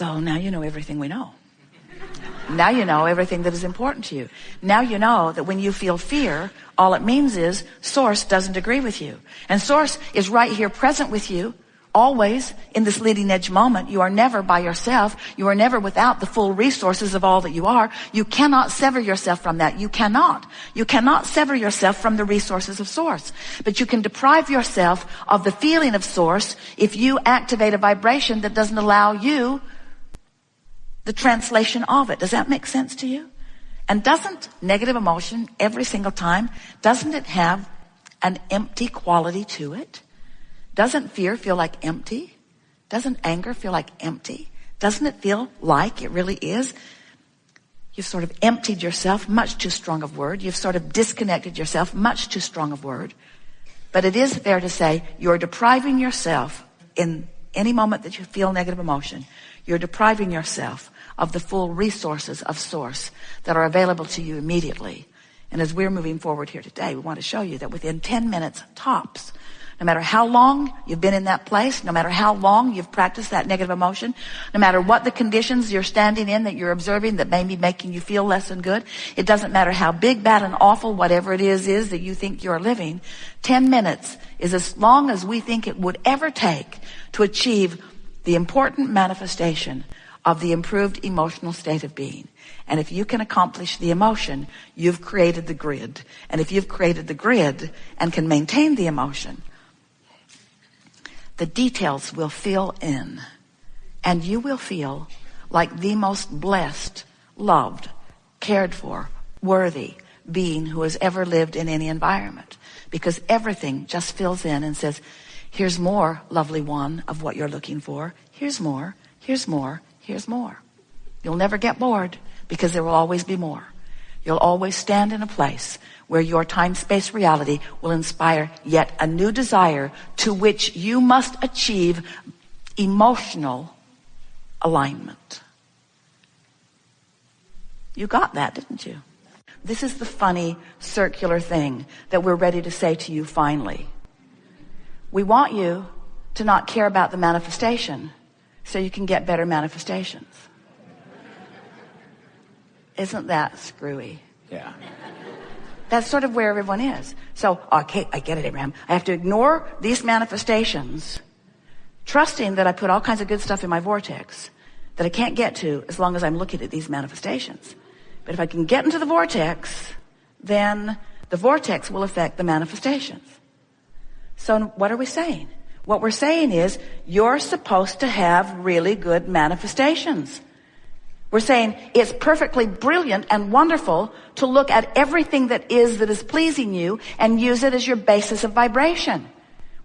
So now you know everything we know. Now you know everything that is important to you. Now you know that when you feel fear, all it means is Source doesn't agree with you. And Source is right here present with you, always in this leading edge moment. You are never by yourself. You are never without the full resources of all that you are. You cannot sever yourself from that. You cannot. You cannot sever yourself from the resources of Source. But you can deprive yourself of the feeling of Source if you activate a vibration that doesn't allow you the translation of it. Does that make sense to you? And doesn't negative emotion every single time, doesn't it have an empty quality to it? Doesn't fear feel like empty? Doesn't anger feel like empty? Doesn't it feel like it really is? You've sort of emptied yourself, much too strong of word. You've sort of disconnected yourself, much too strong of word. But it is fair to say you're depriving yourself in any moment that you feel negative emotion. You're depriving yourself of the full resources of Source that are available to you immediately. And as we're moving forward here today, we want to show you that within 10 minutes tops, no matter how long you've been in that place, no matter how long you've practiced that negative emotion, no matter what the conditions you're standing in that you're observing that may be making you feel less than good, it doesn't matter how big, bad, and awful whatever it is that you think you're living, 10 minutes is as long as we think it would ever take to achieve the important manifestation of the improved emotional state of being. And if you can accomplish the emotion, you've created the grid. And if you've created the grid and can maintain the emotion, the details will fill in. And you will feel like the most blessed, loved, cared for, worthy being who has ever lived in any environment. Because everything just fills in and says, here's more, lovely one, of what you're looking for. Here's more, here's more, here's more. You'll never get bored because there will always be more. You'll always stand in a place where your time-space reality will inspire yet a new desire to which you must achieve emotional alignment. You got that, didn't you? This is the funny circular thing that we're ready to say to you finally. We want you to not care about the manifestation so you can get better manifestations. Isn't that screwy? Yeah. That's sort of where everyone is. So, okay, I get it, Abraham. I have to ignore these manifestations, trusting that I put all kinds of good stuff in my vortex that I can't get to as long as I'm looking at these manifestations. But if I can get into the vortex, then the vortex will affect the manifestations. So what are we saying? What we're saying is you're supposed to have really good manifestations. We're saying it's perfectly brilliant and wonderful to look at everything that is pleasing you and use it as your basis of vibration.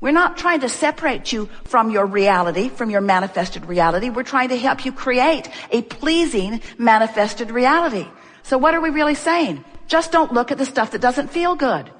We're not trying to separate you from your reality, from your manifested reality. We're trying to help you create a pleasing manifested reality. So what are we really saying? Just don't look at the stuff that doesn't feel good.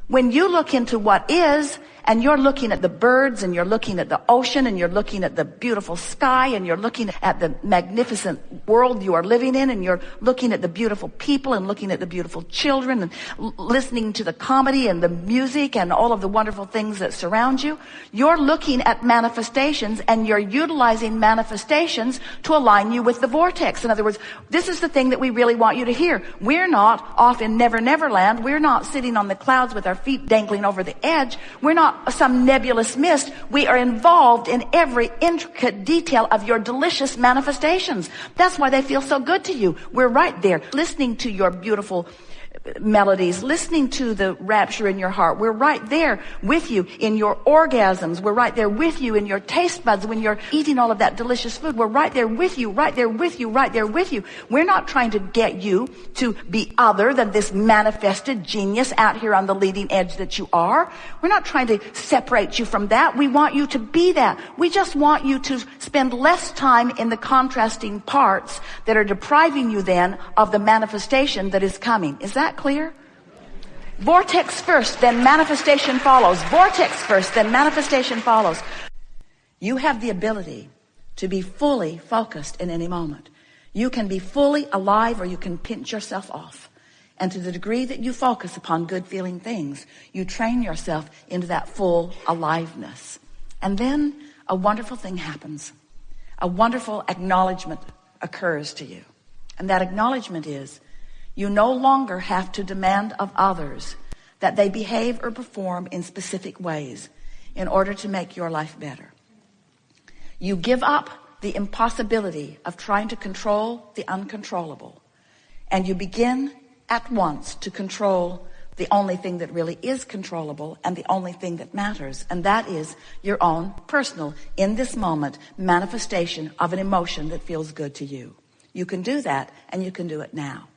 When you look into what is, and you're looking at the birds, and you're looking at the ocean, and you're looking at the beautiful sky, and you're looking at the magnificent world you are living in, and you're looking at the beautiful people, and looking at the beautiful children, and listening to the comedy and the music and all of the wonderful things that surround you, you're looking at manifestations, and you're utilizing manifestations to align you with the vortex. In other words, this is the thing that we really want you to hear. We're not off in Never Never Land. We're not sitting on the clouds with our feet dangling over the edge. We're not some nebulous mist. We are involved in every intricate detail of your delicious manifestations. That's why they feel so good to you. We're right there listening to your beautiful melodies, listening to the rapture in your heart. We're right there with you in your orgasms. We're right there with you in your taste buds when you're eating all of that delicious food. We're right there with you, right there with you, right there with you. We're not trying to get you to be other than this manifested genius out here on the leading edge that you are. We're not trying to separate you from that. We want you to be that. We just want you to spend less time in the contrasting parts that are depriving you then of the manifestation that is coming. Is that clear? Vortex first, then manifestation follows. Vortex first, then manifestation follows. You have the ability to be fully focused in any moment. You can be fully alive, or you can pinch yourself off. And to the degree that you focus upon good feeling things, you train yourself into that full aliveness. And then a wonderful thing happens. a wonderful acknowledgement occurs to you. And that acknowledgement is, you no longer have to demand of others that they behave or perform in specific ways in order to make your life better. You give up the impossibility of trying to control the uncontrollable, and you begin at once to control the only thing that really is controllable and the only thing that matters, and that is your own personal, in this moment, manifestation of an emotion that feels good to you. You can do that, and you can do it now.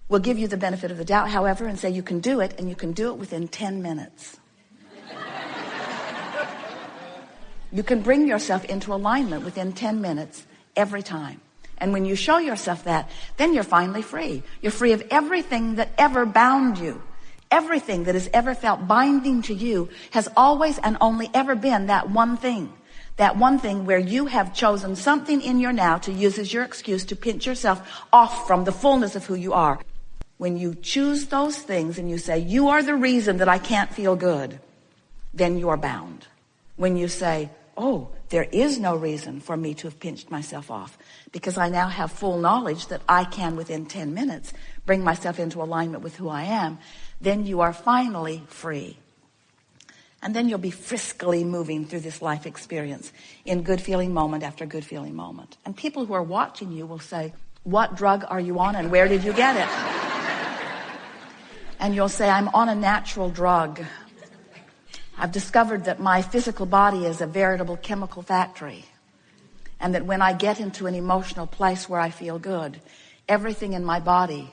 We'll give you the benefit of the doubt, however, and say you can do it, and you can do it within 10 minutes. You can bring yourself into alignment within 10 minutes every time. And when you show yourself that, then you're finally free. You're free of everything that ever bound you. Everything that has ever felt binding to you has always and only ever been that one thing. That one thing where you have chosen something in your now to use as your excuse to pinch yourself off from the fullness of who you are. When you choose those things and you say, you are the reason that I can't feel good, then you are bound. When you say, oh, there is no reason for me to have pinched myself off, because I now have full knowledge that I can, within 10 minutes, bring myself into alignment with who I am, then you are finally free. And then you'll be friskily moving through this life experience in good feeling moment after good feeling moment. And people who are watching you will say, what drug are you on and where did you get it? And you'll say, I'm on a natural drug. I've discovered that my physical body is a veritable chemical factory, and that when I get into an emotional place where I feel good, everything in my body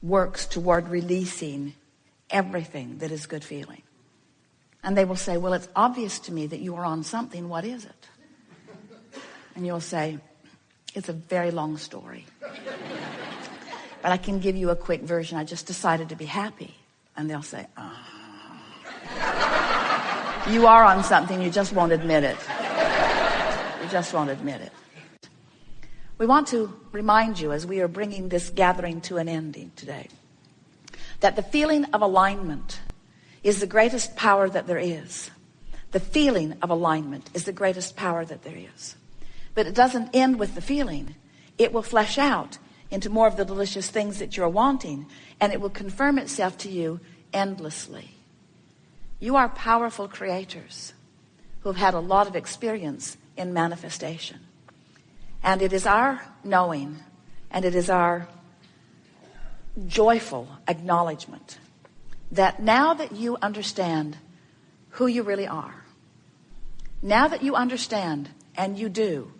works toward releasing everything that is good feeling. And they will say, well, it's obvious to me that you are on something. What is it? And you'll say, it's a very long story. But I can give you a quick version. I just decided to be happy. And they'll say, you are on something, you just won't admit it. You just won't admit it. We want to remind you, as we are bringing this gathering to an ending today, that the feeling of alignment is the greatest power that there is. The feeling of alignment is the greatest power that there is. But it doesn't end with the feeling. It will flesh out into more of the delicious things that you're wanting, and it will confirm itself to you endlessly. You are powerful creators who have had a lot of experience in manifestation. And it is our knowing, and it is our joyful acknowledgement that now that you understand who you really are, now that you understand, and you do,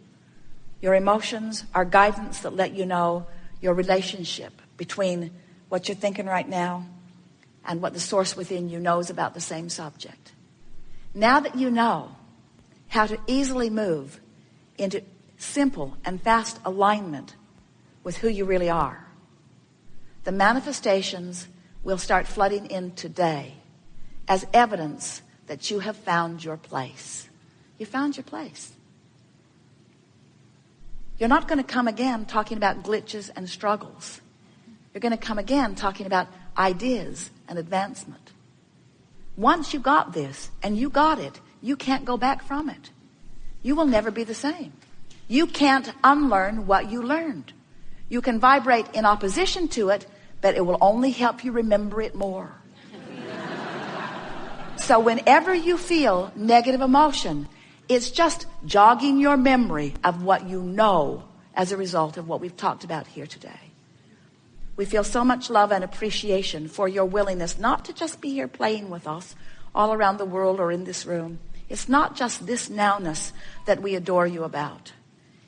your emotions are guidance that let you know your relationship between what you're thinking right now and what the source within you knows about the same subject. Now that you know how to easily move into simple and fast alignment with who you really are, the manifestations will start flooding in today as evidence that you have found your place. You found your place. You're not going to come again talking about glitches and struggles. You're going to come again talking about ideas and advancement. Once you got this and you got it, you can't go back from it. You will never be the same. You can't unlearn what you learned. You can vibrate in opposition to it, but it will only help you remember it more. So whenever you feel negative emotion, it's just jogging your memory of what you know as a result of what we've talked about here today. We feel so much love and appreciation for your willingness not to just be here playing with us all around the world or in this room. It's not just this nowness that we adore you about.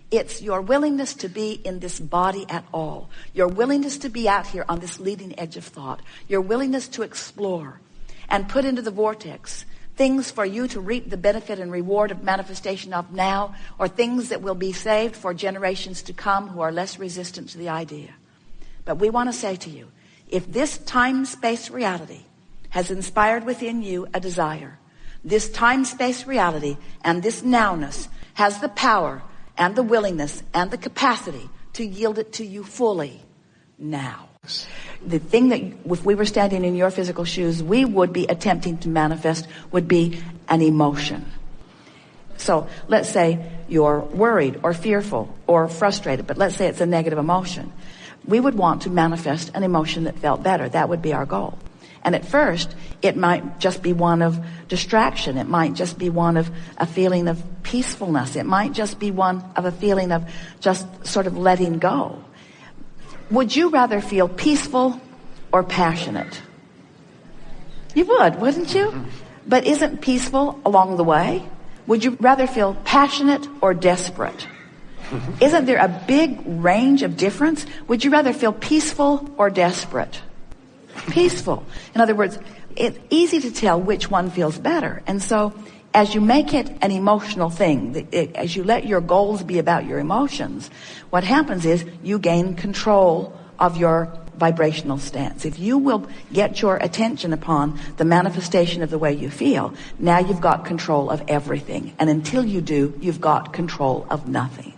It's your willingness to be in this body at all. Your willingness to be out here on this leading edge of thought. Your willingness to explore and put into the vortex things for you to reap the benefit and reward of manifestation of now, or things that will be saved for generations to come who are less resistant to the idea. But we want to say to you, if this time-space reality has inspired within you a desire, this time-space reality and this nowness has the power and the willingness and the capacity to yield it to you fully now. The thing that, if we were standing in your physical shoes, we would be attempting to manifest would be an emotion. So let's say you're worried or fearful or frustrated, but let's say it's a negative emotion. We would want to manifest an emotion that felt better. That would be our goal. And at first, it might just be one of distraction. It might just be one of a feeling of peacefulness. It might just be one of a feeling of just sort of letting go. Would you rather feel peaceful or passionate? You would, wouldn't you? But isn't peaceful along the way? Would you rather feel passionate or desperate? Isn't there a big range of difference? Would you rather feel peaceful or desperate? Peaceful. In other words, it's easy to tell which one feels better. And so as you make it an emotional thing, as you let your goals be about your emotions, what happens is you gain control of your vibrational stance. If you will get your attention upon the manifestation of the way you feel, now you've got control of everything. And until you do, you've got control of nothing.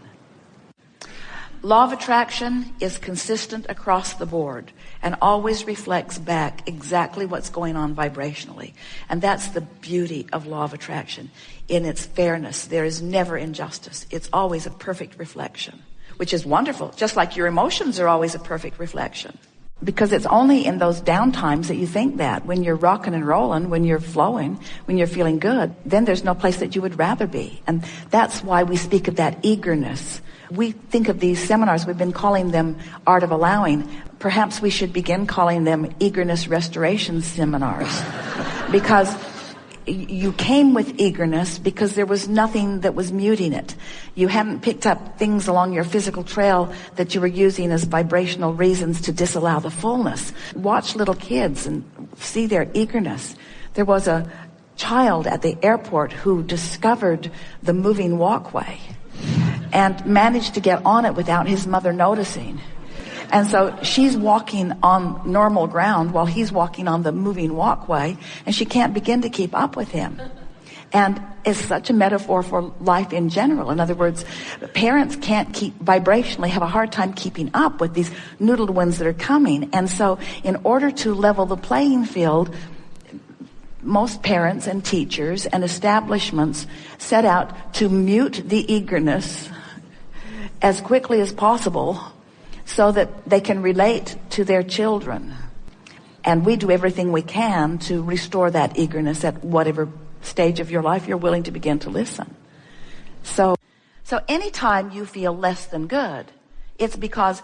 Law of attraction is consistent across the board and always reflects back exactly what's going on vibrationally. And that's the beauty of law of attraction. In its fairness, there is never injustice. It's always a perfect reflection, which is wonderful, just like your emotions are always a perfect reflection. Because it's only in those down times that you think that. When you're rocking and rolling, when you're flowing, when you're feeling good, then there's no place that you would rather be. And that's why we speak of that eagerness. We think of these seminars, we've been calling them Art of Allowing. Perhaps we should begin calling them Eagerness Restoration Seminars. Because you came with eagerness because there was nothing that was muting it. You hadn't picked up things along your physical trail that you were using as vibrational reasons to disallow the fullness. Watch little kids and see their eagerness. There was a child at the airport who discovered the moving walkway and managed to get on it without his mother noticing. And so she's walking on normal ground while he's walking on the moving walkway, and she can't begin to keep up with him. And it's such a metaphor for life in general. In other words, parents can't vibrationally have a hard time keeping up with these noodled ones that are coming. And so in order to level the playing field, most parents and teachers and establishments set out to mute the eagerness as quickly as possible so that they can relate to their children. And we do everything we can to restore that eagerness at whatever stage of your life you're willing to begin to listen. So anytime you feel less than good, it's because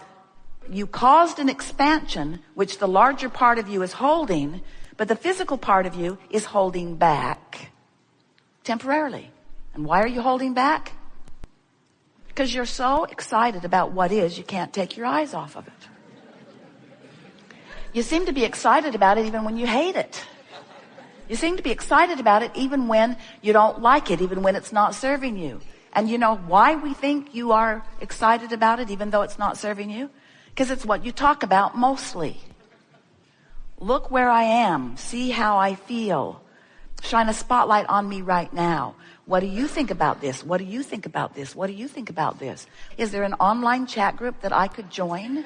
you caused an expansion which the larger part of you is holding, but the physical part of you is holding back temporarily. And why are you holding back? Because you're so excited about what is, you can't take your eyes off of it. You seem to be excited about it even when you hate it. You seem to be excited about it even when you don't like it, even when it's not serving you. And you know why we think you are excited about it even though it's not serving you? Because it's what you talk about mostly. Look where I am. See how I feel. Shine a spotlight on me right now. What do you think about this? What do you think about this? What do you think about this? Is there an online chat group that I could join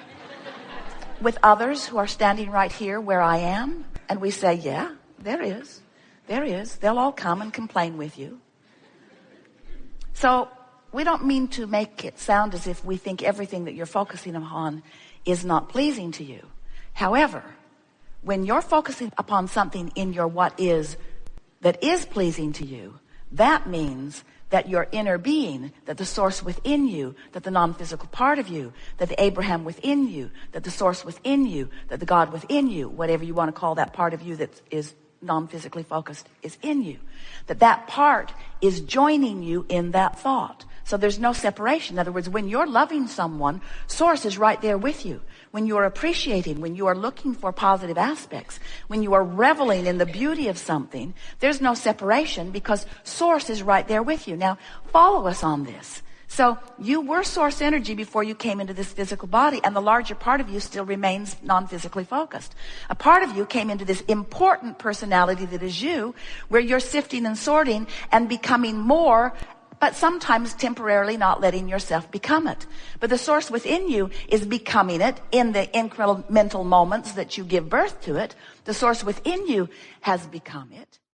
with others who are standing right here where I am? And we say, yeah, there is. There is. They'll all come and complain with you. So we don't mean to make it sound as if we think everything that you're focusing on is not pleasing to you. However, when you're focusing upon something in your what is that is pleasing to you, that means that your inner being, that the source within you, that the non-physical part of you, that the Abraham within you, that the source within you, that the God within you, whatever you want to call that part of you that is non-physically focused, is in you. That part is joining you in that thought. So there's no separation. In other words, when you're loving someone, source is right there with you. When you are appreciating, when you are looking for positive aspects, when you are reveling in the beauty of something, there's no separation because source is right there with you. Now, follow us on this. So you were source energy before you came into this physical body, and the larger part of you still remains non-physically focused. A part of you came into this important personality that is you, where you're sifting and sorting and becoming more, but sometimes temporarily not letting yourself become it. But the source within you is becoming it in the incremental moments that you give birth to it. The source within you has become it.